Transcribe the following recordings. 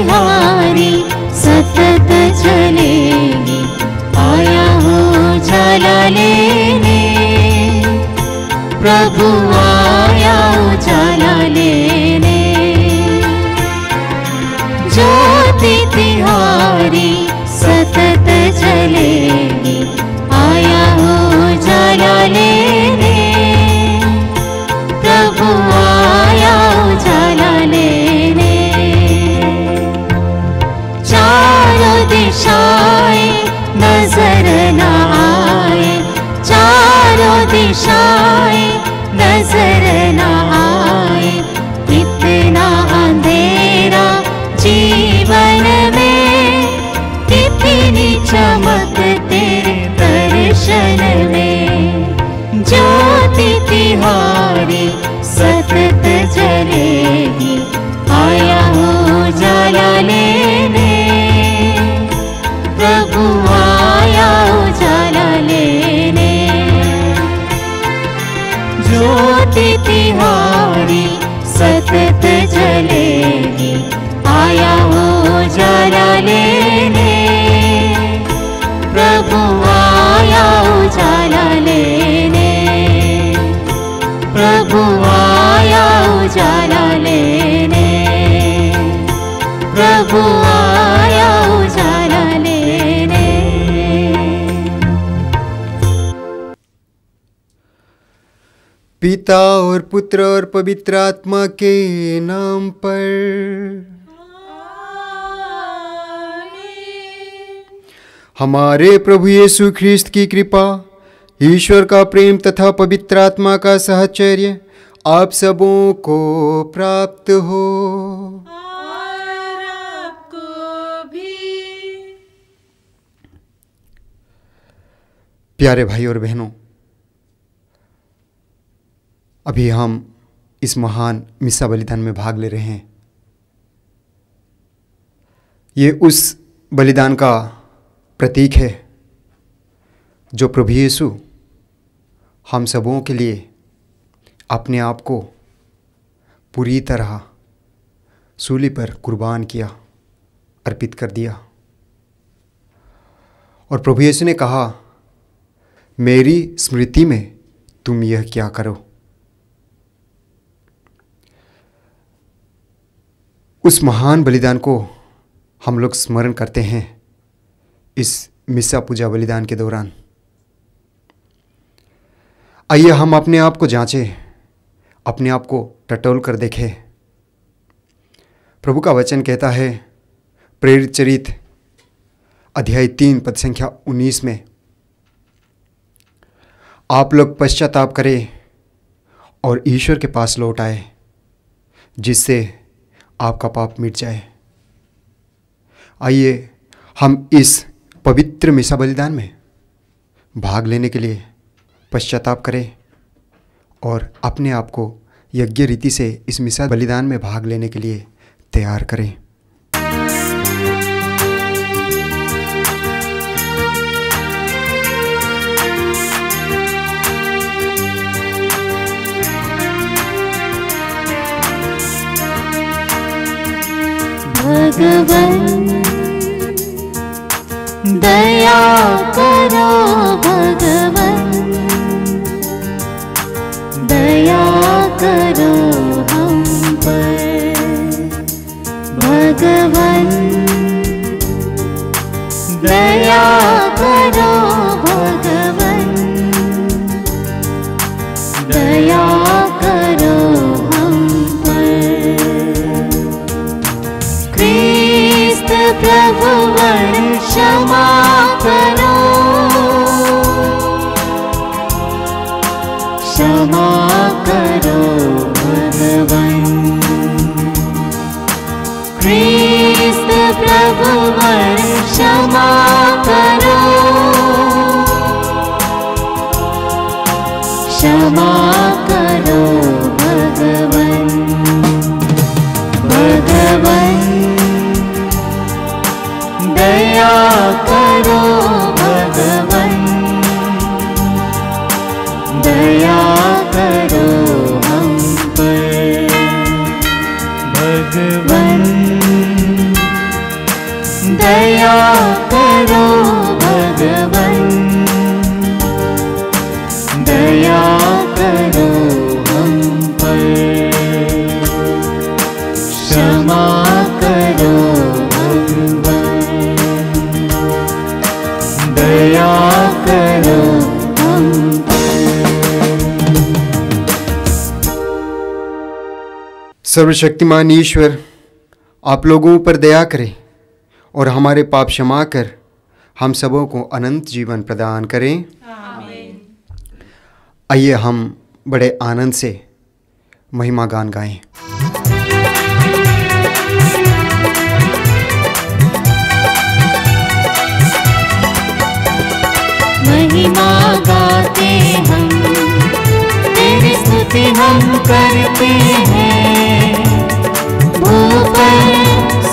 तिहारी सतत चलेगी, आया हूँ उजाला लेने, प्रभु आया उजाला लेने। ज्योति तिहारी सतत चलेगी, आया हूँ उजाला लेने, प्रभु आया उजाला लेने। चारों दिशाएं नजर न आए, चारों दिशाएं नजर न आए, इतना अंधेरा जीवन में, कितनी चमक तेरे दर्शन में। ज्योति तिहारी सतत जलेगी, आया हूँ उजाला लेने, प्रभु आया उजाला लेने। ज्योति तिहारी सतत जलेगी, आया हूँ उजाला लेने, प्रभु आया उजाला लेने, प्रभु आया उजाला लेने, प्रभु आया उजाला लेने। पिता और पुत्र और पवित्र आत्मा के नाम पर। हमारे प्रभु यीशु ख्रिस्त की कृपा, ईश्वर का प्रेम तथा पवित्र आत्मा का साहचर्य आप सबों को प्राप्त हो। और आपको भी। प्यारे भाई और बहनों, अभी हम इस महान मिसा बलिदान में भाग ले रहे हैं। ये उस बलिदान का प्रतीक है जो प्रभु यीशु हम सबों के लिए अपने आप को पूरी तरह सूली पर कुर्बान किया, अर्पित कर दिया। और प्रभु यीशु ने कहा, मेरी स्मृति में तुम यह क्या करो। उस महान बलिदान को हम लोग स्मरण करते हैं इस मिसा पूजा बलिदान के दौरान। आइए हम अपने आप को जांचें, अपने आप को टटोल कर देखें। प्रभु का वचन कहता है प्रेरित चरित अध्याय 3 पद संख्या 19 में, आप लोग पश्चाताप करें और ईश्वर के पास लौट आए, जिससे आपका पाप मिट जाए। आइए हम इस पवित्र मिसा बलिदान में भाग लेने के लिए पश्चाताप करें और अपने आप को यज्ञ रीति से इस मिसा बलिदान में भाग लेने के लिए तैयार करें। भगवन दया करो, भगवन दया करो हम पर। भगवन दया करो, भगवन दया करो हम पर। ख्रिस्त प्रभुवर क्षमा करो, क्षमा करो भगवन। ख्रिस्त प्रभुवर क्षमा करो, क्षमा करो भगवन। भगवन दया करो, भगवन दया करो हम पर। भगवन सर्वशक्तिमान ईश्वर आप लोगों पर दया करें और हमारे पाप क्षमा कर हम सबों को अनंत जीवन प्रदान करें। आइए हम बड़े आनंद से महिमा गान गाएं। महिमा गाते हम, तेरी स्तुति हम करते हैं। ऊपर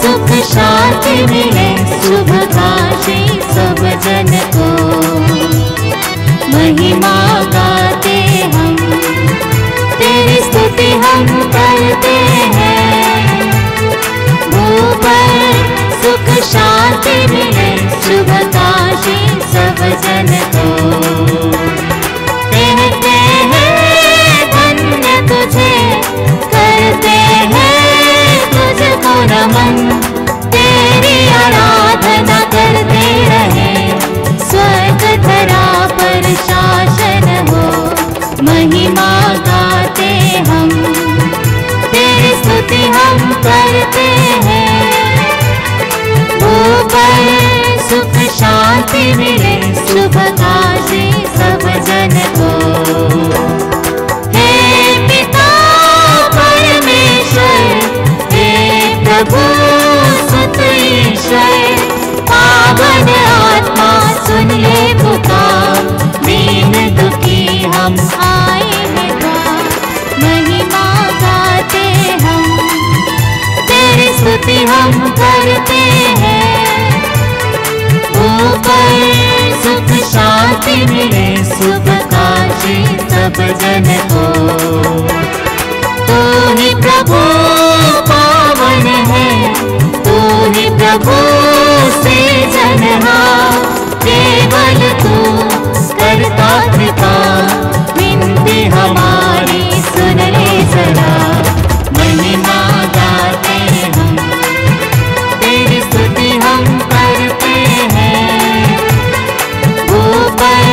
सुख शांति मिले, शुभ काशी सब जन को। महिमा गाते हम, तेरी स्तुति हम करते हैं। ऊपर सुख शांति मिले, शुभ काशी सब जन को। कहते हैं धन्य तुझे, करते हैं तुझको नमन। तेरी आराधना करते रहे, स्वर्ग धरा पर शासन हो। महिमा गाते हम, तेरी स्तुति हम करते हैं। ऊपर सुख शांति मिले, शुभ काशी सब जन को। हे पिता परमेश्वर, हे प्रभु सुत ईश्वर, पावन आत्मा सुन ले पुकार। दीन दुखी हम आए हैं द्वार। महिमा गाते हम, तेरी स्तुति हम करते हैं। ऊपर सुख शांति मिले, शुभ काशी सब जन को। तू ही प्रभु पावन है, तू ही प्रभु से जनहार। केवल तू करता कृपा, विनती हमारी सुन ले जरा। महिमा गाते हम, तेरी स्तुति हम करते हैं। ऊपर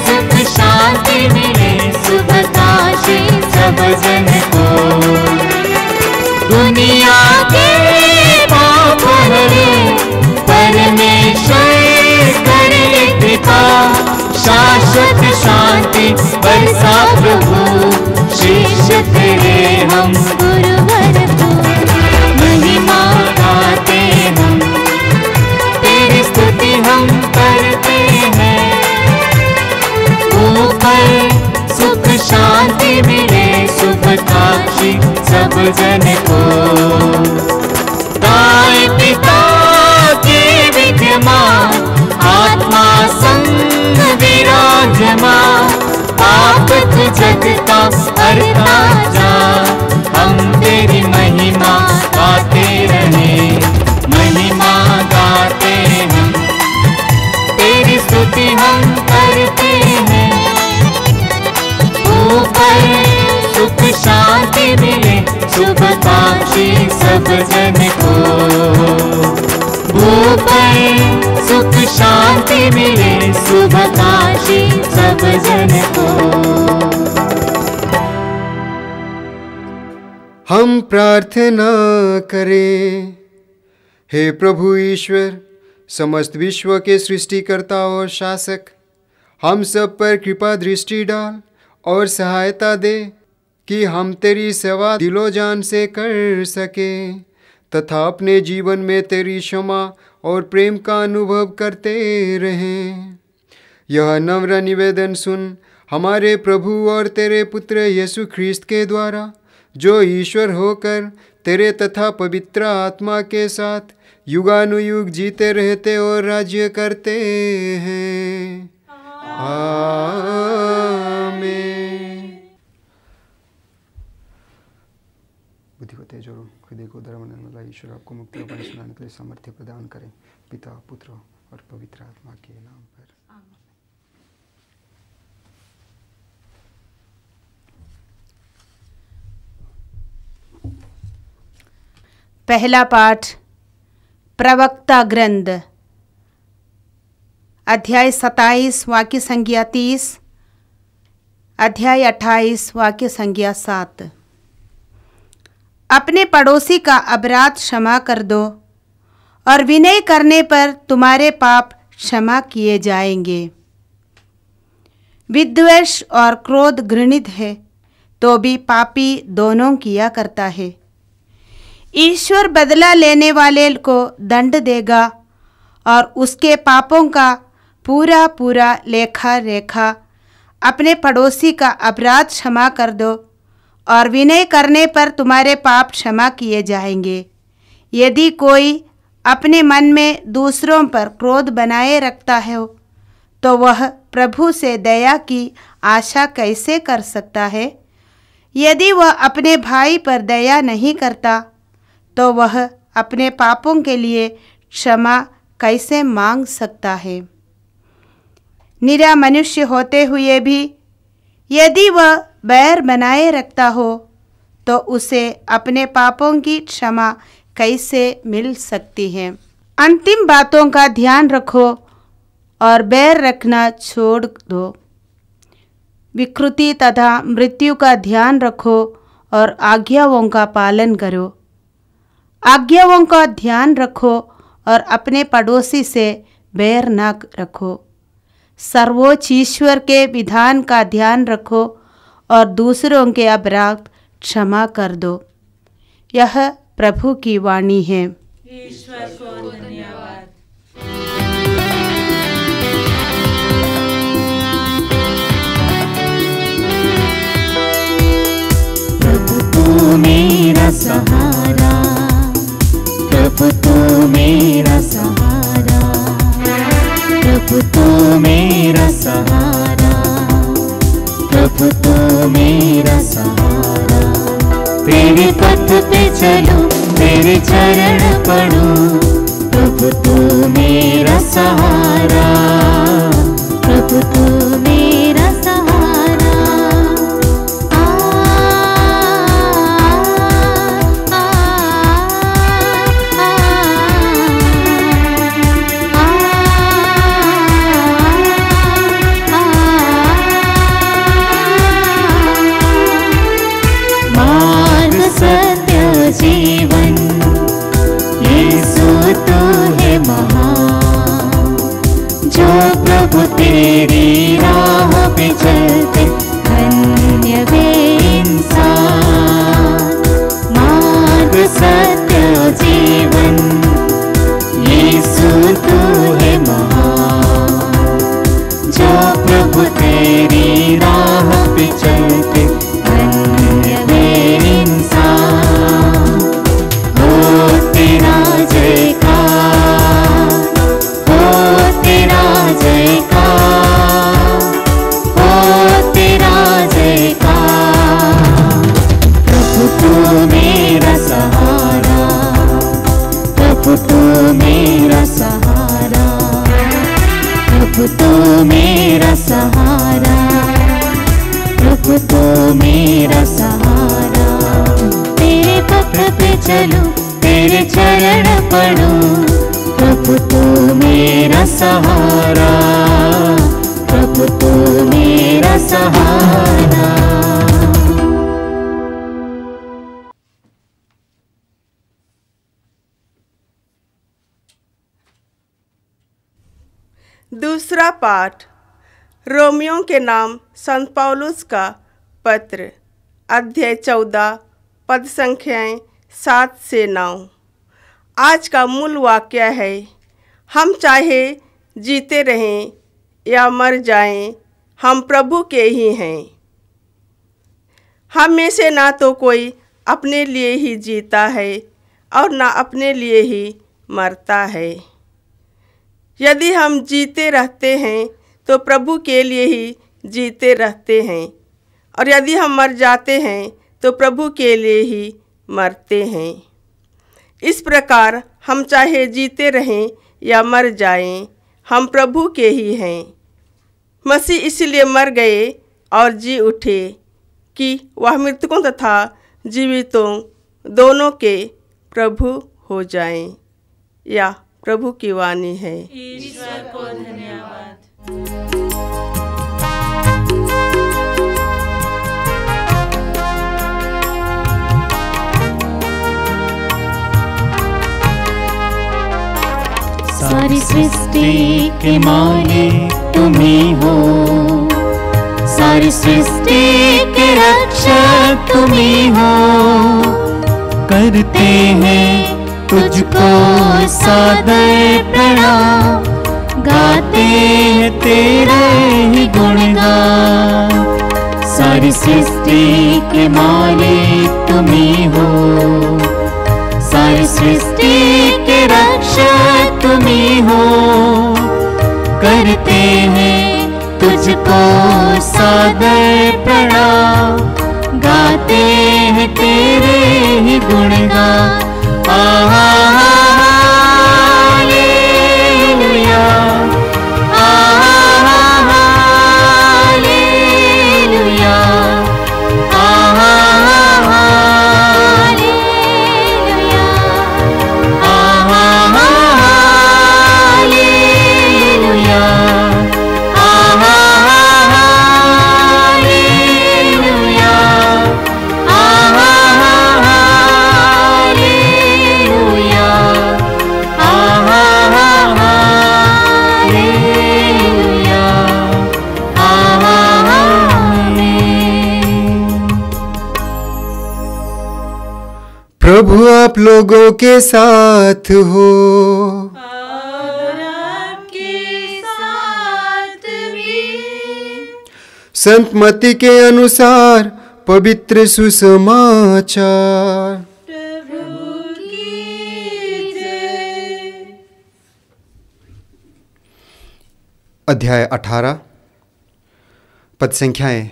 सुख शांति मिले, शुभ काशी सब जन को। दुनिया के पाप हरे, परमेश्वर करे कृपा। शाश्वत शांति बरसा प्रभु, शिष्य तेरे हम गुरुवर को। महिमा गाते हम, तेरी स्तुति हम करते हैं। ऊपर सुख शांति मिले, शुभ काशी सब जन को। दाएं पिता के विद्यमान, आत्मा संग विराजमान। पाप तु जगता हरता जा, हम तेरी महिमा गाते रहे। महिमा गाते हम, तेरी स्तुति हम करते हैं। ऊपर सुख शांति मिले, शुभ काशी सब जन को। ऊपर सुख शांति मिले, शुभ काशी सब जन को। हम प्रार्थना करें। हे प्रभु ईश्वर, समस्त विश्व के सृष्टिकर्ता और शासक, हम सब पर कृपा दृष्टि डाल और सहायता दे कि हम तेरी सेवा दिलो जान से कर सकें तथा अपने जीवन में तेरी क्षमा और प्रेम का अनुभव करते रहें। यह नम्र निवेदन सुन हमारे प्रभु और तेरे पुत्र यीशु ख्रीस्त के द्वारा, जो ईश्वर होकर तेरे तथा पवित्र आत्मा के साथ युगानुयुग जीते रहते और राज्य करते हैं। आमीन। बुद्धि को तेज और हृदय को धर्मनंदन वाला ईश्वर आपको मुक्ति और वाणी सुनाने के लिए सामर्थ्य प्रदान करें, पिता पुत्र और पवित्र आत्मा के नाम पर। पहला पाठ प्रवक्ता ग्रंथ, अध्याय 27 वाक्य संज्ञा 30, अध्याय 28 वाक्य संज्ञा 7। अपने पड़ोसी का अपराध क्षमा कर दो और विनय करने पर तुम्हारे पाप क्षमा किए जाएंगे। विद्वेष और क्रोध घृणित है तो भी पापी दोनों किया करता है। ईश्वर बदला लेने वाले को दंड देगा और उसके पापों का पूरा पूरा लेखा रेखा। अपने पड़ोसी का अपराध क्षमा कर दो और विनय करने पर तुम्हारे पाप क्षमा किए जाएंगे। यदि कोई अपने मन में दूसरों पर क्रोध बनाए रखता है तो वह प्रभु से दया की आशा कैसे कर सकता है? यदि वह अपने भाई पर दया नहीं करता तो वह अपने पापों के लिए क्षमा कैसे मांग सकता है? निरा मनुष्य होते हुए भी यदि वह बैर बनाए रखता हो तो उसे अपने पापों की क्षमा कैसे मिल सकती है? अंतिम बातों का ध्यान रखो और बैर रखना छोड़ दो। विकृति तथा मृत्यु का ध्यान रखो और आज्ञाओं का पालन करो। आज्ञाओं का ध्यान रखो और अपने पड़ोसी से बैर न रखो। सर्वोच्च ईश्वर के विधान का ध्यान रखो और दूसरों के अपराध क्षमा कर दो। यह प्रभु की वाणी है। ईश्वर को धन्यवाद। प्रभु तू मेरा सहारा, प्रभु तू मेरा सहारा, प्रभु तू मेरा सहारा, प्रभु तू मेरा सहारा। तेरे पथ पे चलूं, तेरे चरण पढ़ूं, प्रभु तू मेरा सहारा, प्रभु तू मेरा सहारा। सत्य जीवन यीशु तू है महान। जो प्रभु तेरी राह पे चलते धन्य वे इंसान। मार्ग सत्य जीवन यीशु तू है महान। जो प्रभु तेरी राह पे चलते धन्य वे इंसान। हो तेरा जयकार, हो तेरा जयकार, हो तेरा जयकार। प्रभु तू मेरा सहारा, प्रभु तू मेरा सहारा, प्रभु तू मेरा सहारा, प्रभु तू मेरा सहारा। तेरे पथ पे चलूं, तेरे चरण पढ़ूं, प्रभु तू मेरा सहारा, प्रभु तू मेरा सहारा। दूसरा पाठ रोमियों के नाम संत पौलुस का पत्र, अध्याय 14, पद संख्याएं 7 से 9। आज का मूल वाक्य है, हम चाहे जीते रहें या मर जाएं, हम प्रभु के ही हैं। हम में से ना तो कोई अपने लिए ही जीता है और ना अपने लिए ही मरता है। यदि हम जीते रहते हैं तो प्रभु के लिए ही जीते रहते हैं, और यदि हम मर जाते हैं तो प्रभु के लिए ही मरते हैं। इस प्रकार हम चाहे जीते रहें या मर जाएं, हम प्रभु के ही हैं। मसीह इसलिए मर गए और जी उठे कि वह मृतकों तथा जीवितों दोनों के प्रभु हो जाएं। या प्रभु की वाणी है। ईश्वर को धन्यवाद। सृष्टि के मालिक तुम ही हो, सारी सृष्टि के रक्षक तुम ही हो। करते हैं तुझको सादर प्रणाम, गाते हैं तेरे ही गुणगान। सारी सृष्टि के मालिक तुम ही हो, सारी सृष्टि के रक्षक तुम ही हो। करते हैं तुझको सादर प्रणाम, गाते हैं तेरे ही गुणगान। हालेलुया, हालेलुया, हालेलुया, हालेलुया, प्रभु आप लोगों के साथ हो। और आपके साथ भी। संत मत्ती के अनुसार पवित्र सुसमाचार। प्रभु की जय। अध्याय 18 पद संख्याएं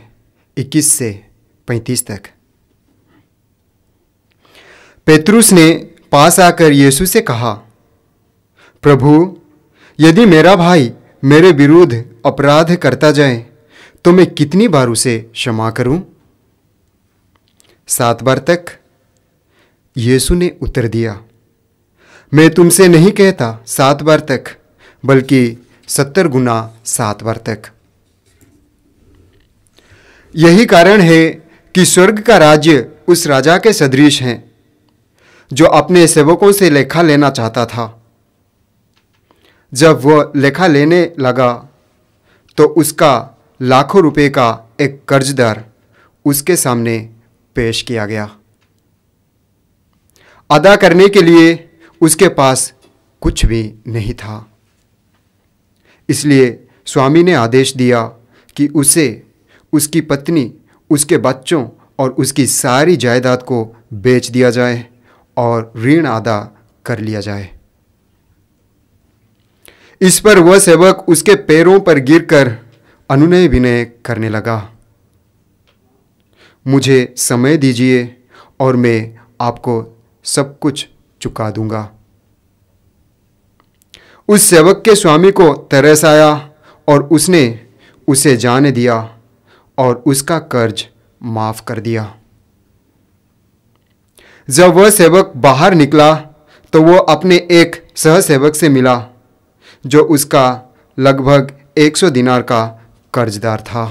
21 से 35 तक। पेतरुस ने पास आकर यीशु से कहा, प्रभु, यदि मेरा भाई मेरे विरुद्ध अपराध करता जाए तो मैं कितनी बार उसे क्षमा करूं? 7 बार तक? यीशु ने उत्तर दिया, मैं तुमसे नहीं कहता 7 बार तक, बल्कि 70 गुना 7 बार तक। यही कारण है कि स्वर्ग का राज्य उस राजा के सदृश है जो अपने सेवकों से लेखा लेना चाहता था। जब वह लेखा लेने लगा तो उसका लाखों रुपए का एक कर्जदार उसके सामने पेश किया गया। अदा करने के लिए उसके पास कुछ भी नहीं था। इसलिए स्वामी ने आदेश दिया कि उसे, उसकी पत्नी, उसके बच्चों और उसकी सारी जायदाद को बेच दिया जाए और ऋण अदा कर लिया जाए। इस पर वह सेवक उसके पैरों पर गिरकर अनुनय विनय करने लगा, मुझे समय दीजिए और मैं आपको सब कुछ चुका दूंगा। उस सेवक के स्वामी को तरस आया और उसने उसे जाने दिया और उसका कर्ज माफ कर दिया। जब वह सेवक बाहर निकला तो वह अपने एक सहसेवक से मिला जो उसका लगभग 100 दिनार का कर्जदार था।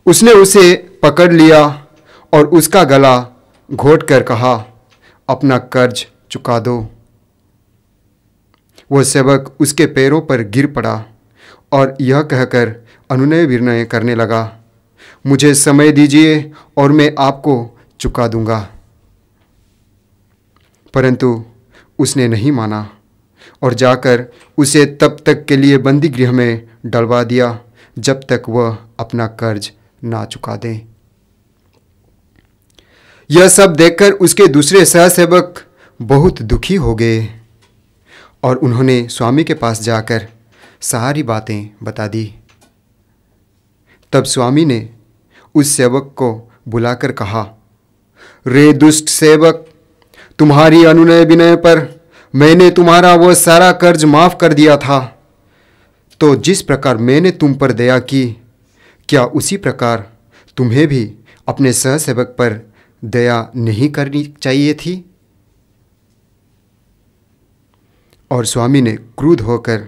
उसने उसे पकड़ लिया और उसका गला घोट कर कहा, अपना कर्ज चुका दो। वह सेवक उसके पैरों पर गिर पड़ा और यह कहकर अनुनय विनय करने लगा, मुझे समय दीजिए और मैं आपको चुका दूंगा। परंतु उसने नहीं माना और जाकर उसे तब तक के लिए बंदी गृह में डलवा दिया जब तक वह अपना कर्ज ना चुका दे। यह सब देखकर उसके दूसरे सहसेवक बहुत दुखी हो गए और उन्होंने स्वामी के पास जाकर सारी बातें बता दी। तब स्वामी ने उस सेवक को बुलाकर कहा, रे दुष्ट सेवक, तुम्हारी अनुनय विनय पर मैंने तुम्हारा वह सारा कर्ज माफ कर दिया था, तो जिस प्रकार मैंने तुम पर दया की, क्या उसी प्रकार तुम्हें भी अपने सहसेवक पर दया नहीं करनी चाहिए थी? और स्वामी ने क्रुद्ध होकर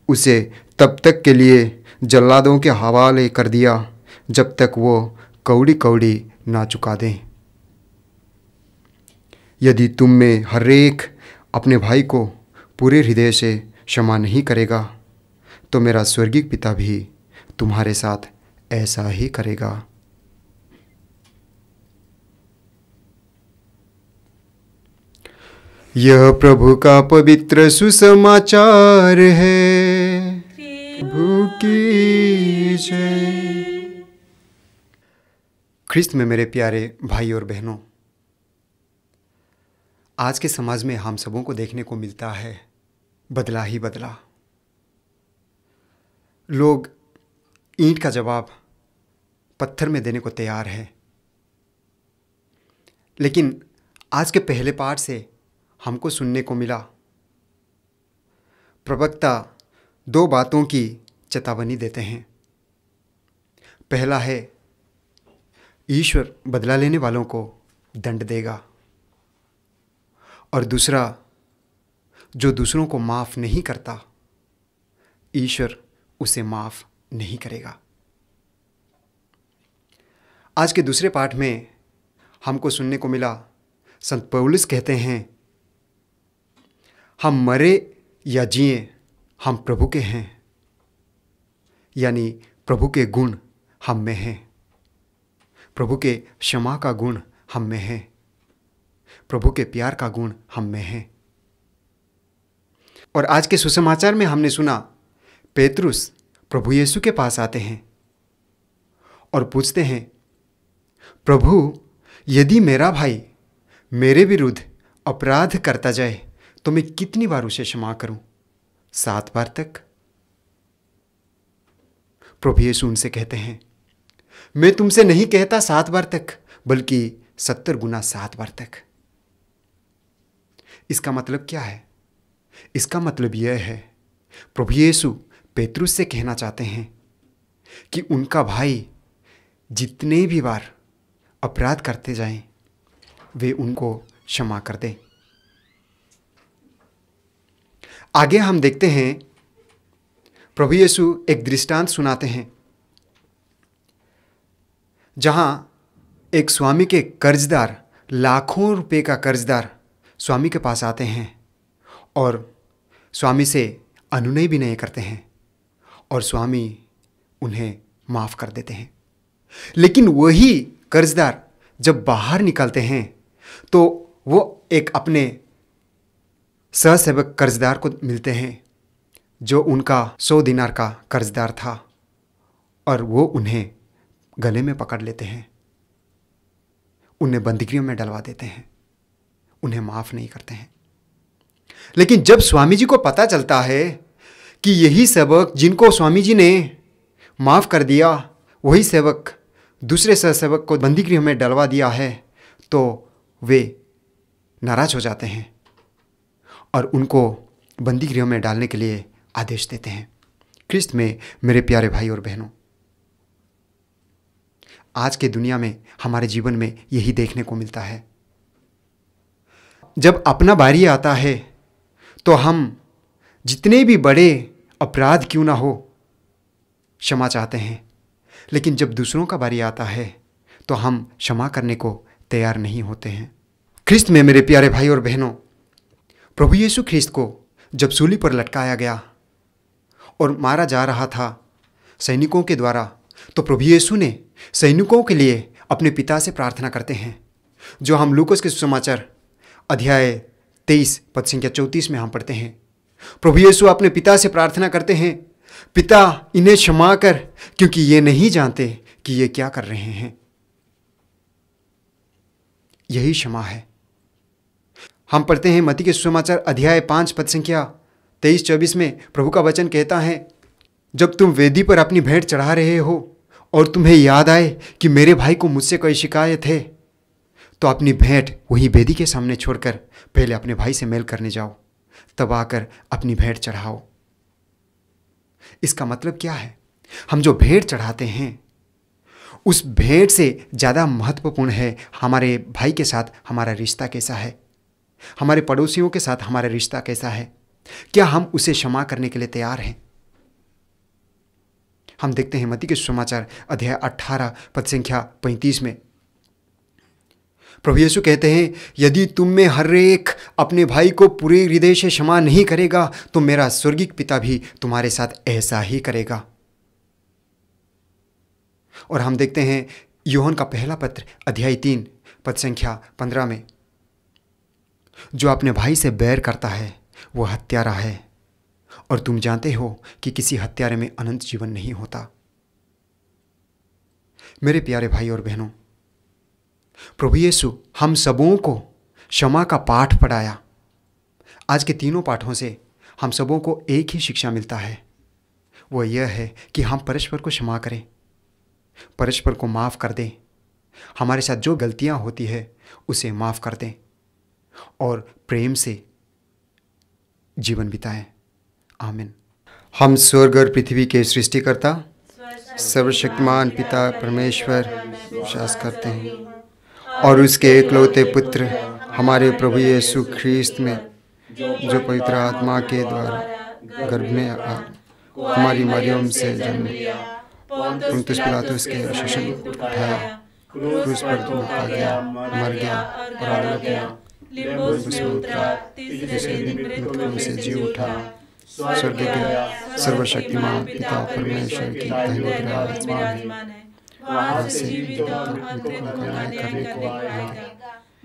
उसे तब तक के लिए जल्लादों के हवाले कर दिया जब तक वो कौड़ी कौड़ी ना चुका दें। यदि तुम में हर एक अपने भाई को पूरे हृदय से क्षमा नहीं करेगा तो मेरा स्वर्गीय पिता भी तुम्हारे साथ ऐसा ही करेगा। यह प्रभु का पवित्र सुसमाचार है। प्रभु की जय। ख्रिस्त में मेरे प्यारे भाई और बहनों, आज के समाज में हम सबों को देखने को मिलता है बदला ही बदला। लोग ईंट का जवाब पत्थर में देने को तैयार है। लेकिन आज के पहले पाठ से हमको सुनने को मिला, प्रवक्ता दो बातों की चेतावनी देते हैं। पहला है, ईश्वर बदला लेने वालों को दंड देगा, और दूसरा, जो दूसरों को माफ़ नहीं करता ईश्वर उसे माफ़ नहीं करेगा। आज के दूसरे पाठ में हमको सुनने को मिला, संत पौलुस कहते हैं, हम मरे या जिए हम प्रभु के हैं, यानी प्रभु के गुण हम में हैं, प्रभु के क्षमा का गुण हम में है, प्रभु के प्यार का गुण हम में है। और आज के सुसमाचार में हमने सुना, पेतरुस प्रभु यीशु के पास आते हैं और पूछते हैं, प्रभु यदि मेरा भाई मेरे विरुद्ध अपराध करता जाए तो मैं कितनी बार उसे क्षमा करूं? 7 बार तक? प्रभु यीशु उनसे कहते हैं, मैं तुमसे नहीं कहता 7 बार तक, बल्कि 70 गुना 7 बार तक। इसका मतलब क्या है? इसका मतलब यह है, प्रभु यीशु पेतरुस से कहना चाहते हैं कि उनका भाई जितने भी बार अपराध करते जाएं, वे उनको क्षमा कर दें। आगे हम देखते हैं, प्रभु यीशु एक दृष्टांत सुनाते हैं, जहां एक स्वामी के कर्जदार, लाखों रुपए का कर्जदार स्वामी के पास आते हैं और स्वामी से अनुनय भी नहीं करते हैं, और स्वामी उन्हें माफ़ कर देते हैं। लेकिन वही कर्जदार जब बाहर निकलते हैं तो वो एक अपने सहसेवक कर्जदार को मिलते हैं, जो उनका 100 दिनार का कर्जदार था, और वो उन्हें गले में पकड़ लेते हैं, उन्हें बंदीगृह में डलवा देते हैं, उन्हें माफ़ नहीं करते हैं। लेकिन जब स्वामी जी को पता चलता है कि यही सेवक जिनको स्वामी जी ने माफ़ कर दिया, वही सेवक दूसरे सहसेवक को बंदीगृह में डलवा दिया है, तो वे नाराज हो जाते हैं और उनको बंदीगृह में डालने के लिए आदेश देते हैं। ख्रिस्त में मेरे प्यारे भाई और बहनों, आज के दुनिया में हमारे जीवन में यही देखने को मिलता है। जब अपना बारी आता है तो हम जितने भी बड़े अपराध क्यों ना हो क्षमा चाहते हैं, लेकिन जब दूसरों का बारी आता है तो हम क्षमा करने को तैयार नहीं होते हैं। ख्रिस्त में मेरे प्यारे भाई और बहनों, प्रभु यीशु ख्रिस्त को जब सूली पर लटकाया गया और मारा जा रहा था सैनिकों के द्वारा, तो प्रभु यीशु ने सैनिकों के लिए अपने पिता से प्रार्थना करते हैं, जो हम लूकोस के सुसमाचार अध्याय 23 पद संख्या 34 में हम पढ़ते हैं। प्रभु यीशु अपने पिता से प्रार्थना करते हैं, पिता इन्हें क्षमा कर, क्योंकि ये नहीं जानते कि ये क्या कर रहे हैं। यही क्षमा है। हम पढ़ते हैं मत्ती के सुसमाचार अध्याय 5 पद संख्या 23-24 में प्रभु का वचन कहता है, जब तुम वेदी पर अपनी भेंट चढ़ा रहे हो और तुम्हें याद आए कि मेरे भाई को मुझसे कोई शिकायत है, तो अपनी भेंट वही वेदी के सामने छोड़कर पहले अपने भाई से मेल करने जाओ, तब आकर अपनी भेंट चढ़ाओ। इसका मतलब क्या है? हम जो भेंट चढ़ाते हैं उस भेंट से ज़्यादा महत्वपूर्ण है हमारे भाई के साथ हमारा रिश्ता कैसा है, हमारे पड़ोसियों के साथ हमारा रिश्ता कैसा है, क्या हम उसे क्षमा करने के लिए तैयार हैं। हम देखते हैं मत्ती के सुसमाचार अध्याय 18 पद संख्या 35 में, प्रभु यीशु कहते हैं, यदि तुम में हर एक अपने भाई को पूरे हृदय से क्षमा नहीं करेगा तो मेरा स्वर्गीय पिता भी तुम्हारे साथ ऐसा ही करेगा। और हम देखते हैं यूहन्ना का पहला पत्र अध्याय 3 पद संख्या 15 में, जो अपने भाई से बैर करता है वो हत्यारा है, और तुम जानते हो कि किसी हत्यारे में अनंत जीवन नहीं होता। मेरे प्यारे भाई और बहनों, प्रभु यीशु हम सबों को क्षमा का पाठ पढ़ाया। आज के तीनों पाठों से हम सबों को एक ही शिक्षा मिलता है, वो यह है कि हम परस्पर को क्षमा करें, परस्पर को माफ़ कर दें, हमारे साथ जो गलतियां होती है उसे माफ़ कर दें और प्रेम से जीवन बिताएं। आमीन। हम स्वर्ग और पृथ्वी के सृष्टिकर्ता सर्वशक्तिमान पिता परमेश्वर विश्वास करते हैं और उसके एकलौते पुत्र हमारे प्रभु यीशु ख्रीस्त में, जो पवित्र आत्मा के द्वारा गर्भ में हमारी मरियम से जन्म लिया, पुन्तियुस पिलातुस के शासन उठाया, क्रूस पर झुका गया, मर गया और आलोक गया, तीसरे दिन मृत्यु से जी उठा, स्वर्ग गया, सर्वशक्तिमान पिता परमेश्वर की दाहिने विराजमान है, वहाँ से मृतकों का न्याय करने को आएगा।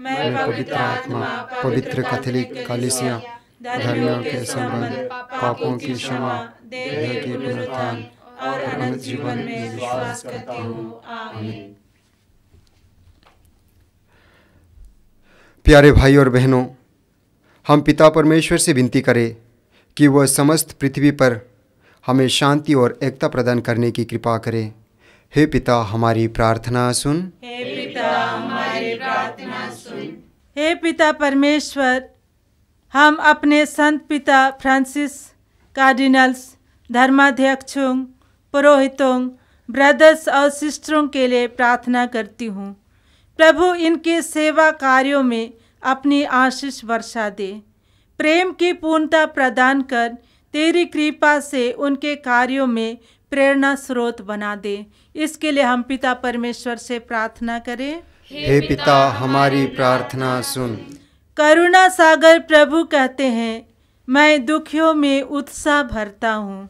मैं पवित्र आत्मा, पवित्र कैथोलिक कलीसिया, धर्मियों के संबंध, पापों की क्षमा, देह के पुनरुत्थान और अनंत जीवन में विश्वास करता हूँ। आमीन। प्यारे भाई और बहनों, हम पिता परमेश्वर से विनती करें कि वह समस्त पृथ्वी पर हमें शांति और एकता प्रदान करने की कृपा करें। हे पिता, हमारी प्रार्थना सुन। हे पिता, हमारी प्रार्थना सुन। हे पिता परमेश्वर, हम अपने संत पिता फ्रांसिस, कार्डिनल्स, धर्माध्यक्षों, पुरोहितों, ब्रदर्स और सिस्टरों के लिए प्रार्थना करती हूँ। प्रभु इनके सेवा कार्यों में अपनी आशीष वर्षा दे, प्रेम की पूर्णता प्रदान कर तेरी कृपा से उनके कार्यों में प्रेरणा स्रोत बना दे। इसके लिए हम पिता परमेश्वर से प्रार्थना करें। हे पिता, हमारी प्रार्थना सुन। करुणा सागर प्रभु कहते हैं, मैं दुखियों में उत्साह भरता हूँ।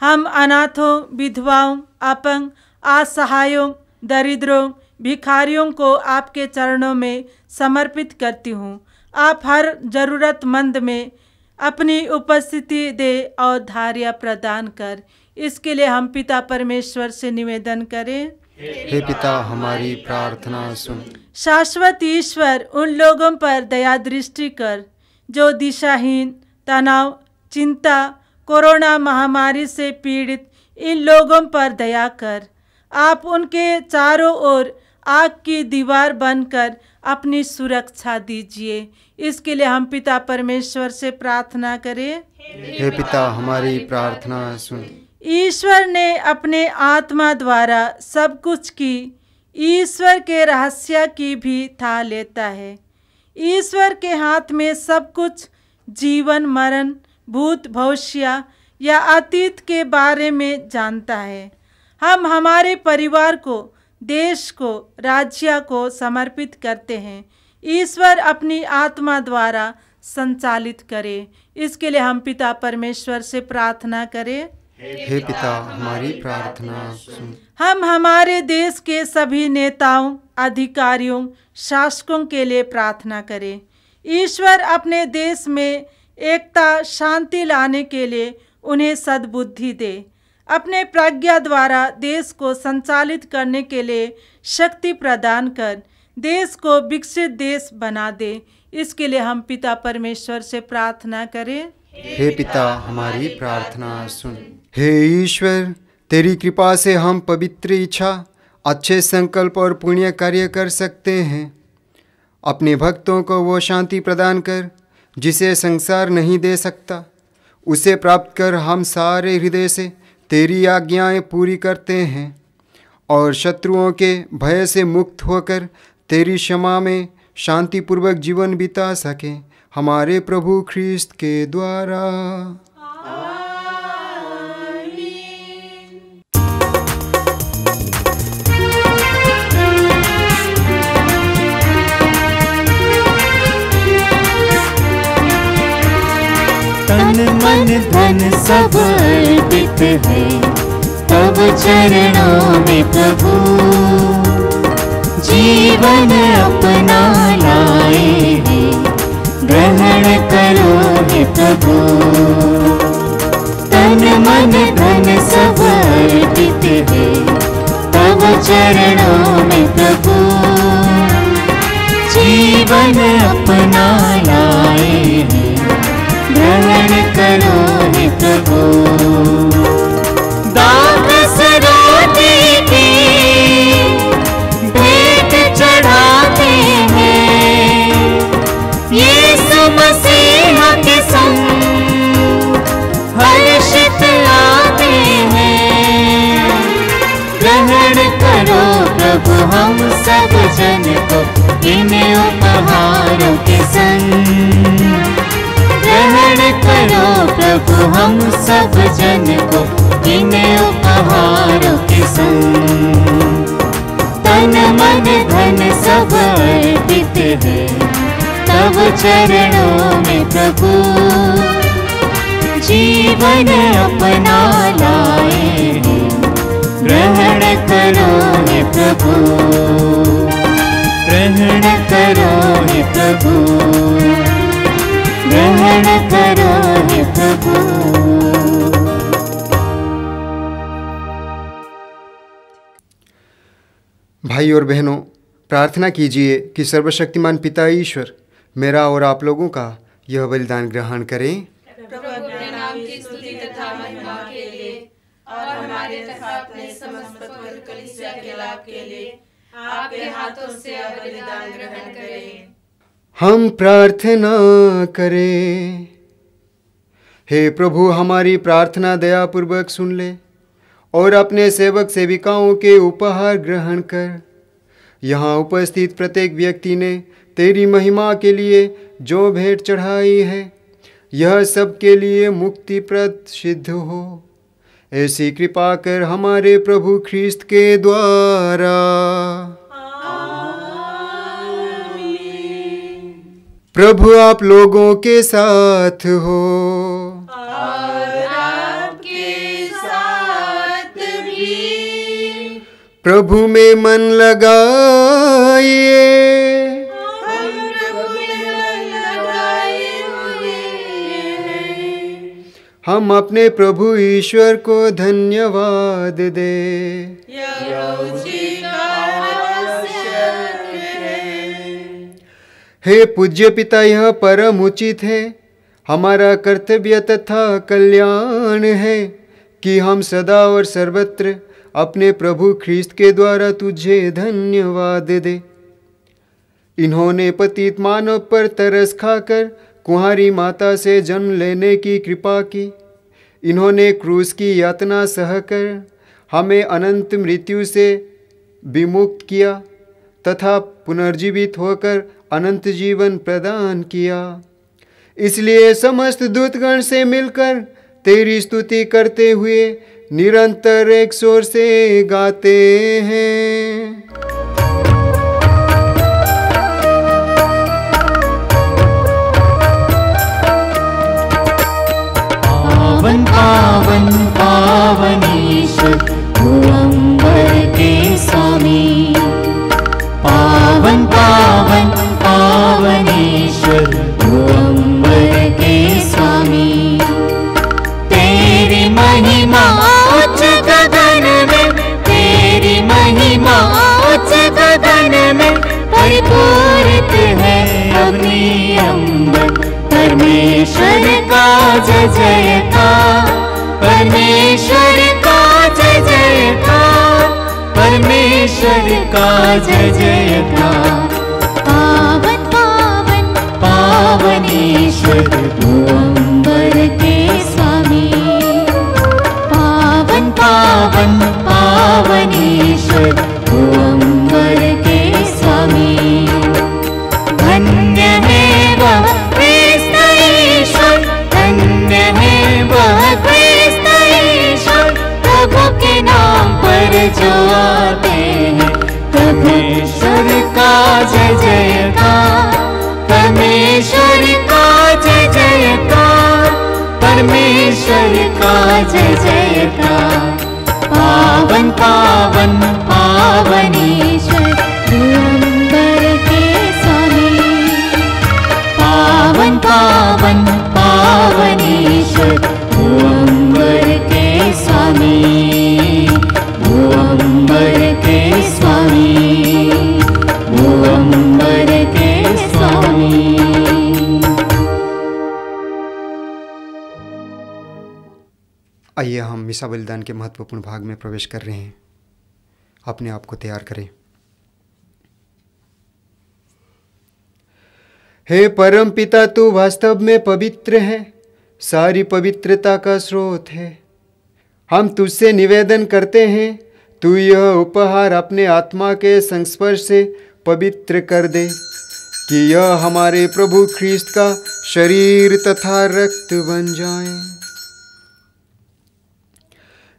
हम अनाथों, विधवाओं, अपंग, असहायों, दरिद्रों, भिखारियों को आपके चरणों में समर्पित करती हूँ। आप हर जरूरतमंद में अपनी उपस्थिति दे और धैर्य प्रदान कर। इसके लिए हम पिता परमेश्वर से निवेदन करें। हे पिता, हमारी प्रार्थना सुन। शाश्वत ईश्वर, उन लोगों पर दया दृष्टि कर जो दिशाहीन, तनाव, चिंता, कोरोना महामारी से पीड़ित इन लोगों पर दया कर। आप उनके चारों ओर आग की दीवार बनकर अपनी सुरक्षा दीजिए। इसके लिए हम पिता परमेश्वर से प्रार्थना करें। हे पिता, हमारी प्रार्थना सुन। ईश्वर ने अपने आत्मा द्वारा सब कुछ की, ईश्वर के रहस्य की भी था लेता है। ईश्वर के हाथ में सब कुछ जीवन मरण, भूत भविष्य या अतीत के बारे में जानता है। हम हमारे परिवार को, देश को, राज्य को समर्पित करते हैं। ईश्वर अपनी आत्मा द्वारा संचालित करे। इसके लिए हम पिता परमेश्वर से प्रार्थना करें। हे पिता, हमारी प्रार्थना सुन। हम हमारे देश के सभी नेताओं, अधिकारियों, शासकों के लिए प्रार्थना करें। ईश्वर अपने देश में एकता, शांति लाने के लिए उन्हें सद्बुद्धि दे। अपने प्रज्ञा द्वारा देश को संचालित करने के लिए शक्ति प्रदान कर देश को विकसित देश बना दे। इसके लिए हम पिता परमेश्वर से प्रार्थना करें। हे पिता, हमारी प्रार्थना सुन। हे ईश्वर, तेरी कृपा से हम पवित्र इच्छा, अच्छे संकल्प और पुण्य कार्य कर सकते हैं। अपने भक्तों को वो शांति प्रदान कर जिसे संसार नहीं दे सकता। उसे प्राप्त कर हम सारे हृदय से तेरी आज्ञाएं पूरी करते हैं और शत्रुओं के भय से मुक्त होकर तेरी क्षमा में शांतिपूर्वक जीवन बिता सकें, हमारे प्रभु ख्रीस्त के द्वारा। धन सब अर्पित है तब चरणों में प्रभु। जीवन अपना लाए हैं ग्रहण करो हे प्रभु। तन मन धन सब अर्पित है तब चरणों में प्रभु। जीवन अपना लाए हैं ग्रहण करो हे प्रभु। दास रोटी की भेंट चढ़ाते हैं यीशु मसीह के संग हर्षित आते हैं। ग्रहण करो प्रभु हम सब जन को इन उपहारों के संग। ग्रहण करो प्रभु हम सब जन को इन उपहारों के संग। तन मन धन सब अर्पित है तब चरणों में प्रभु। जीवन अपना लाए हैं ग्रहण करो हे प्रभु। ग्रहण करो हे प्रभु। ग्रहण करो हे प्रभु। भाई और बहनों, प्रार्थना कीजिए कि सर्वशक्तिमान पिता ईश्वर मेरा और आप लोगों का यह बलिदान ग्रहण करें। प्रभु अपने नाम की स्तुति तथा महिमा के लिए और हमारे तथा अपने समस्त पवित्र कलीसिया के लाभ के लिए आपके हाथों से यह बलिदान ग्रहण करें। हम प्रार्थना करें। हे प्रभु, हमारी प्रार्थना दयापूर्वक सुन ले और अपने सेवक सेविकाओं के उपहार ग्रहण कर। यहाँ उपस्थित प्रत्येक व्यक्ति ने तेरी महिमा के लिए जो भेंट चढ़ाई है यह सबके लिए मुक्तिप्रद सिद्ध हो। ऐसी कृपा कर हमारे प्रभु ख्रीस्त के द्वारा। प्रभु आप लोगों के साथ हो और आपके साथ भी। प्रभु में मन लगाइए। हम प्रभु में मन लगाए हुए हैं। हम अपने प्रभु ईश्वर को धन्यवाद दे। यह उचित और आवश्यक है। हे पूज्य पिता, यह परम उचित है, हमारा कर्तव्य तथा कल्याण है कि हम सदा और सर्वत्र अपने प्रभु ख्रीस्त के द्वारा तुझे धन्यवाद दे। इन्होंने पतित मानव पर तरस खाकर कुंवारी माता से जन्म लेने की कृपा की। इन्होंने क्रूस की यातना सहकर हमें अनंत मृत्यु से विमुक्त किया तथा पुनर्जीवित होकर अनंत जीवन प्रदान किया। इसलिए समस्त दूतगण से मिलकर तेरी स्तुति करते हुए निरंतर एक स्वर से गाते हैं। पावन पावन पावन ईश्वर तू अम्बर के स्वामी। पावन पावन पावन ईश्वर तू अम्बर के स्वामी। तेरी महिमा उच्च गगन में, तेरी महिमा उच्च गगन में परिपूरित है अग्नि अम्बर। परमेश्वर का जय जयकार, परमेश्वर का जय जयकार, परमेश्वर का जय जयकार। पावन पावन पावन ईश्वर तू अम्बर के स्वामी। पावन पावन पावन ईश्वर तू अम्बर के स्वामी। धन्य है वह क्रिस्त ईश्वर, धन्य है वह क्रिस्त ईश्वर, प्रभु के नाम पर जो आते हैं। परमेश्वर का जय जयकार, परमेश्वर का जय जयकार, परमेश्वर जय जयकार। पावन पावन पावनेश्वर दिगंबर के स्वामी। पावन पावन पावनेश्वर दिगंबर के स्वामी। दिगंबर के स्वामी। दिगंबर के स्वामी। आइए हम मिसा बलिदान के महत्वपूर्ण भाग में प्रवेश कर रहे हैं। अपने आप को तैयार करें। हे परम पिता, तू वास्तव में पवित्र है, सारी पवित्रता का स्रोत है। हम तुझसे निवेदन करते हैं, तू यह उपहार अपने आत्मा के संस्पर्श से पवित्र कर दे, कि यह हमारे प्रभु ख्रीस्त का शरीर तथा रक्त बन जाए।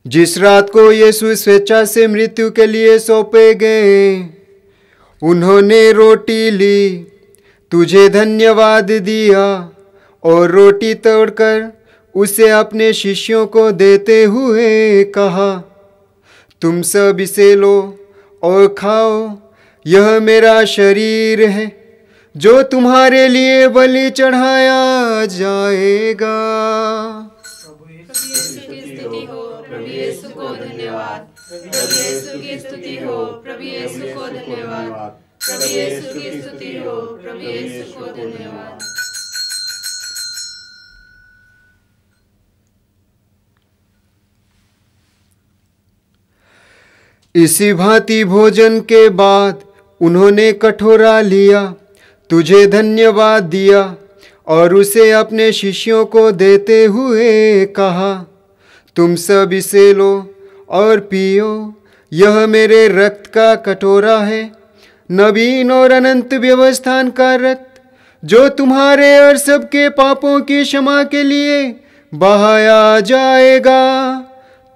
जिस रात को यीशु स्वेच्छा से मृत्यु के लिए सौंपे गए, उन्होंने रोटी ली, तुझे धन्यवाद दिया और रोटी तोड़कर उसे अपने शिष्यों को देते हुए कहा, तुम सब इसे लो और खाओ, यह मेरा शरीर है जो तुम्हारे लिए बलि चढ़ाया जाएगा। प्रभु यीशु को धन्यवाद। प्रभु यीशु की स्तुति हो। प्रभु यीशु को धन्यवाद। प्रभु यीशु की स्तुति हो। प्रभु यीशु को धन्यवाद। इसी भांति भोजन के बाद उन्होंने कटोरा लिया, तुझे धन्यवाद दिया और उसे अपने शिष्यों को देते हुए कहा, तुम सब इसे लो और पियो, यह मेरे रक्त का कटोरा है, नवीन और अनंत व्यवस्थान का रक्त, जो तुम्हारे और सबके पापों की क्षमा के लिए बहाया जाएगा।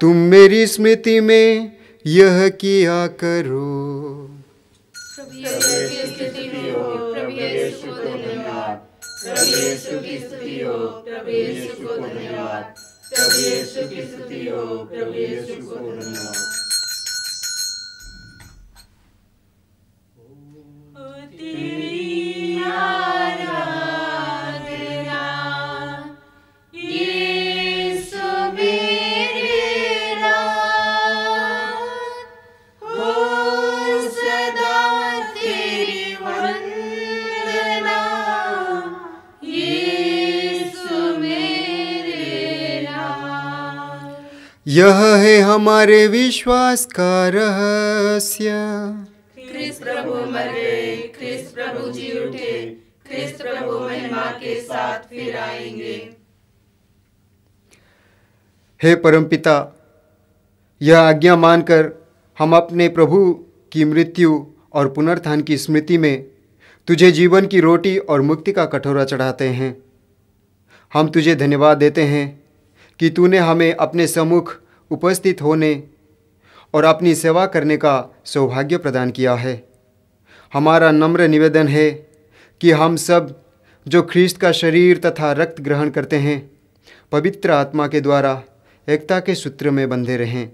तुम मेरी स्मृति में यह किया करो। प्रभु यीशु की स्तुति हो। प्रभु यीशु को धन्यवाद। प्रभु यीशु की स्तुति हो। प्रभु यीशु को धन्यवाद। प्रभु यीशु की स्तुति हो। प्रभु यीशु को धन्यवाद। तेरी आराधना यीशु मेरे नाथ, हो सदा तेरी वंदना यीशु मेरे नाथ। यह है हमारे विश्वास का रहस्य। ख्रिस्त प्रभु मर गए, ख्रिस्त प्रभु जी उठे, ख्रिस्त प्रभु महिमा के साथ फिर आएंगे। हे परमपिता, यह आज्ञा मानकर हम अपने प्रभु की मृत्यु और पुनरुत्थान की स्मृति में तुझे जीवन की रोटी और मुक्ति का कटोरा चढ़ाते हैं। हम तुझे धन्यवाद देते हैं कि तूने हमें अपने सम्मुख उपस्थित होने और अपनी सेवा करने का सौभाग्य प्रदान किया है। हमारा नम्र निवेदन है कि हम सब जो ख्रीस्त का शरीर तथा रक्त ग्रहण करते हैं, पवित्र आत्मा के द्वारा एकता के सूत्र में बंधे रहें।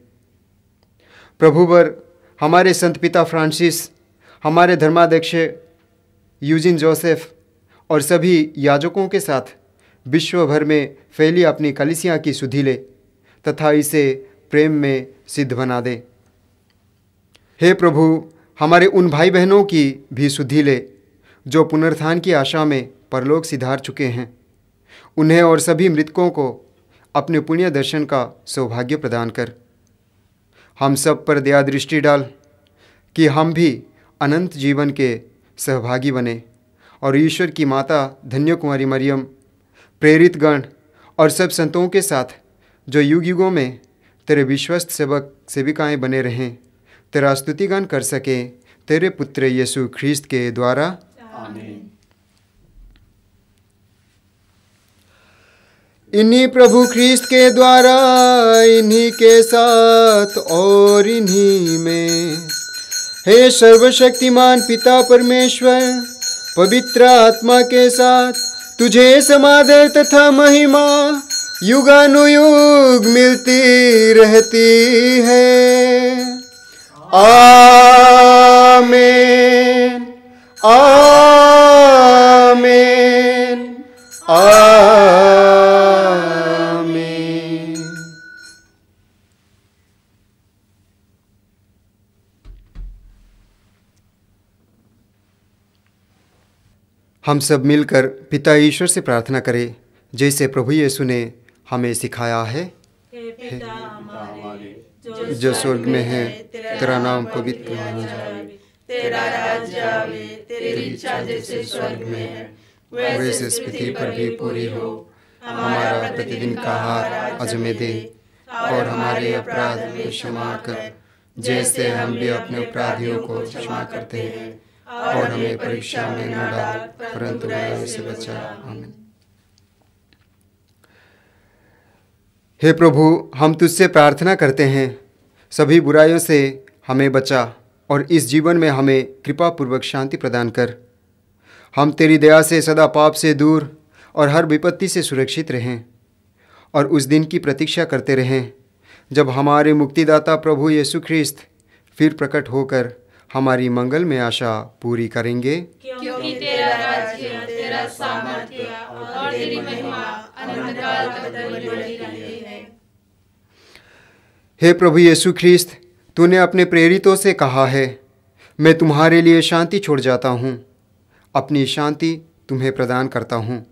प्रभुवर हमारे संत पिता फ्रांसिस, हमारे धर्माध्यक्ष यूजिन जोसेफ और सभी याजकों के साथ विश्व भर में फैली अपनी कलीसिया की सुधि ले तथा इसे प्रेम में सिद्ध बना दे। हे प्रभु, हमारे उन भाई बहनों की भी सुधि ले जो पुनरुत्थान की आशा में परलोक सिधार चुके हैं। उन्हें और सभी मृतकों को अपने पुण्य दर्शन का सौभाग्य प्रदान कर। हम सब पर दया दृष्टि डाल कि हम भी अनंत जीवन के सहभागी बने और ईश्वर की माता धन्य कुमारी मरियम, प्रेरित गण और सब संतों के साथ जो युग युगों में तेरे विश्वस्त सेवक सेविकाएं बने रहें, तेरा स्तुतिगान कर सके तेरे पुत्र यीशु ख्रीस्त के द्वारा। आमीन। इन्हीं प्रभु ख्रीस्त के द्वारा, इन्हीं के साथ और इन्हीं में, हे सर्वशक्तिमान पिता परमेश्वर, पवित्र आत्मा के साथ तुझे समादर तथा महिमा युगानुयुग मिलती रहती है। आमीन आमीन आमीन। हम सब मिलकर पिता ईश्वर से प्रार्थना करें जैसे प्रभु यीशु ने हमें सिखाया है। जो स्वर्ग में है, तेरा नाम पवित्र माना जाए, तेरा राज्य आवे, तेरी इच्छा जैसे स्वर्ग में है वैसे इस पृथ्वी पर भी पूरी हो। हमारा प्रतिदिन का आहार आज हमें दे, और हमारे अपराध में क्षमा कर जैसे हम भी अपने अपराधियों को क्षमा करते हैं, और हमें परीक्षा में न डाल परंतु बुराई से बचा। आमीन। हे प्रभु, हम तुझसे प्रार्थना करते हैं, सभी बुराइयों से हमें बचा और इस जीवन में हमें कृपा पूर्वक शांति प्रदान कर। हम तेरी दया से सदा पाप से दूर और हर विपत्ति से सुरक्षित रहें, और उस दिन की प्रतीक्षा करते रहें जब हमारे मुक्तिदाता प्रभु यीशु ख्रिस्त फिर प्रकट होकर हमारी मंगल में आशा पूरी करेंगे। क्योंकि तेरा राज्य, तेरा सामर्थ्य और तेरी महिमा अनंत काल तक बनी रहती है। हे प्रभु यीशु ख्रिस्त, तूने अपने प्रेरितों से कहा है, मैं तुम्हारे लिए शांति छोड़ जाता हूँ, अपनी शांति तुम्हें प्रदान करता हूँ।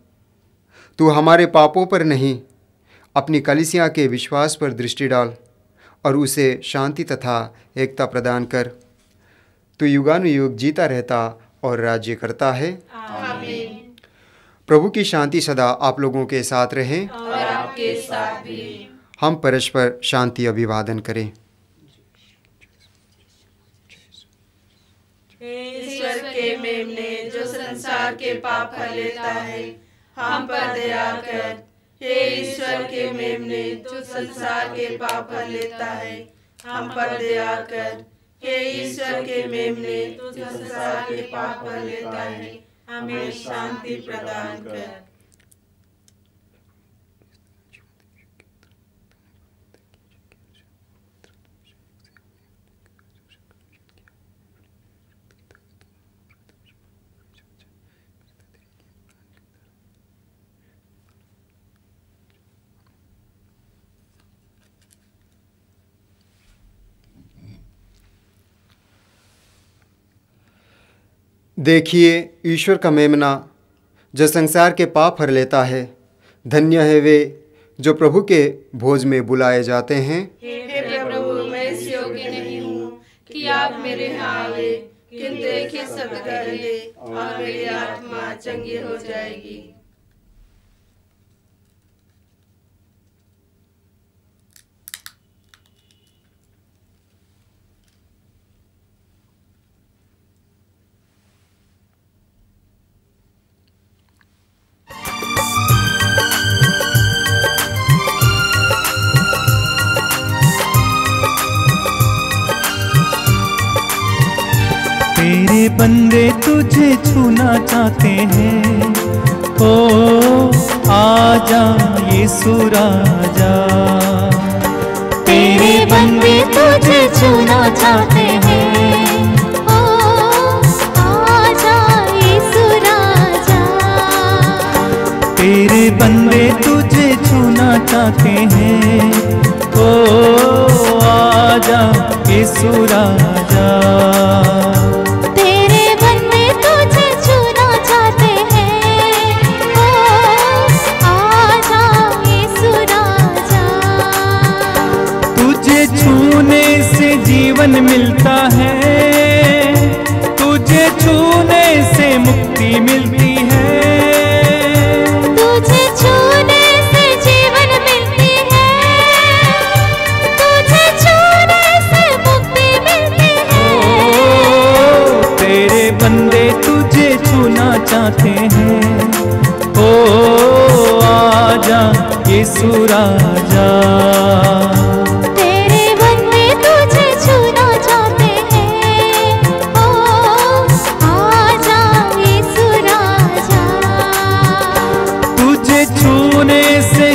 तू हमारे पापों पर नहीं, अपनी कलीसिया के विश्वास पर दृष्टि डाल और उसे शांति तथा एकता प्रदान कर। तू युगानुयुग जीता रहता और राज्य करता है। आमीन। प्रभु की शांति सदा आप लोगों के साथ रहे और आपके साथ भी। हम परस्पर शांति अभिवादन करें। ईश्वर के मेमने जो संसार के पाप हर लेता है, हम पर दया कर। हे ईश्वर के मेमने जो संसार के पाप हर लेता है, हम पर दया कर। हे ईश्वर के मेमने जो संसार के पाप हर लेता है, हमें शांति प्रदान कर। देखिए ईश्वर का मेमना जो संसार के पाप हर लेता है। धन्य है वे जो प्रभु के भोज में बुलाए जाते हैं। हे प्रभु, मैं इस योग्य नहीं हूँ कि आप मेरे यहाँ आवे, किंतु एक ही शब्द कह दे और मेरी आत्मा चंगी हो जाएगी। तेरे बंदे तुझे छूना चाहते हैं, ओ आजा यीशु राजा। तेरे बंदे तुझे छूना चाहते हैं, ओ आजा यीशु राजा। तेरे बंदे तुझे छूना चाहते हैं, ओ आजा यीशु राजा। जीवन मिलता है, तुझे छूने से मुक्ति मिलती है। तुझे छूने से जीवन मिलती है, तुझे छूने से मुक्ति मिलती है। ओ तेरे बंदे तुझे छूना चाहते हैं, ओ आजा यीशु राजा।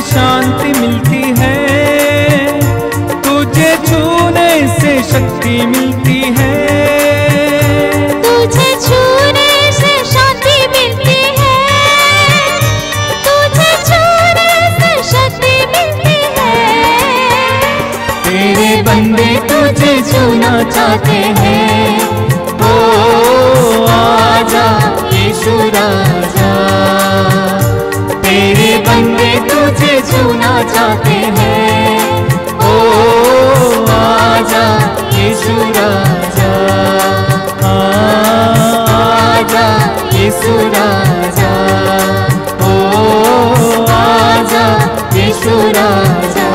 शांति जीवन में तुझे छूना चाहते हैं। ओ आजा यीशु राजा, आजा यीशु राजा, ओ आजा यीशु राजा।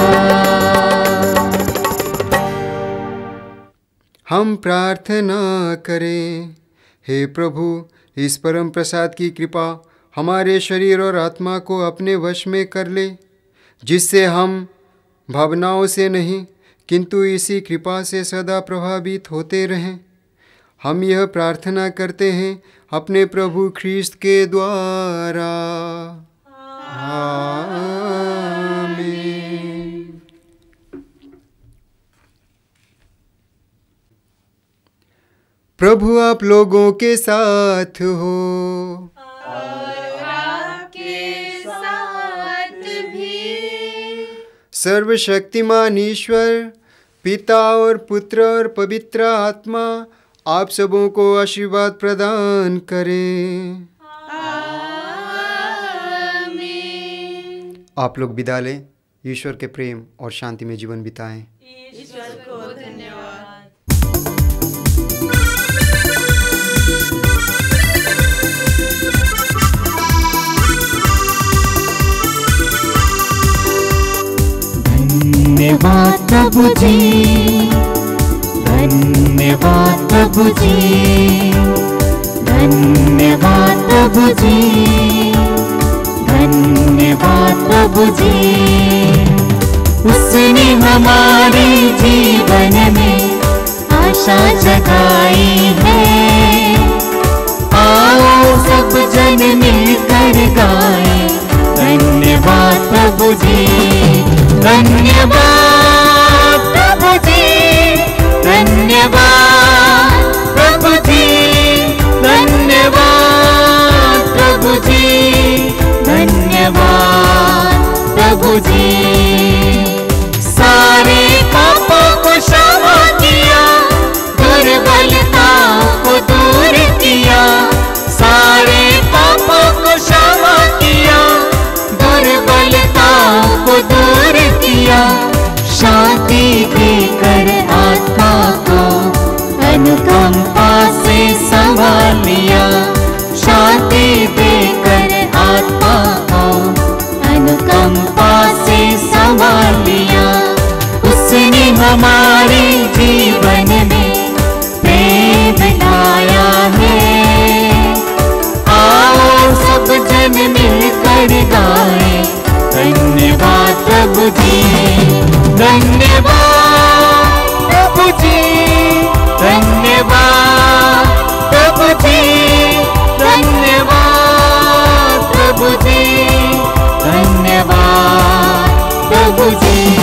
हम प्रार्थना करें। हे प्रभु, इस परम प्रसाद की कृपा हमारे शरीर और आत्मा को अपने वश में कर ले, जिससे हम भावनाओं से नहीं किंतु इसी कृपा से सदा प्रभावित होते रहें। हम यह प्रार्थना करते हैं अपने प्रभु ख्रीस्त के द्वारा। आमीन। प्रभु आप लोगों के साथ हो। सर्वशक्तिमान ईश्वर पिता और पुत्र और पवित्र आत्मा आप सबों को आशीर्वाद प्रदान करें। आप लोग विदा लें। ईश्वर के प्रेम और शांति में जीवन बिताएं। ईश्वर को धन्यवाद। धन्यवाद प्रभु जी, धन्यवाद प्रभु जी, धन्यवाद प्रभु जी, धन्यवाद प्रभु जी। उसने हमारे जीवन में आशा जगाई है। आओ सब जन मिलकर गाएं, धन्यवाद प्रभु जी, धन्यवाद प्रभु जी, धन्यवाद प्रभु जी, धन्यवाद प्रभु जी, धन्यवाद प्रभु जी। सारे पापों को क्षमा किया, दुर्बलताओं को दूर किया। सारे पापों को क्षमा किया, दुर्बलताओं को दूर किया। शांति देकर आत्मा को अनुकंपा से संभाल लिया। शांति देकर आत्मा को अनुकंपा से संभाल लिया। उसने हमारे जीवन में प्रेम लाया है। आओ सब जन मिलकर गाएं, धन्यवाद प्रभु जी, धन्यवाद प्रभु जी, धन्यवाद प्रभु जी, धन्यवाद प्रभु जी, धन्यवाद प्रभु जी।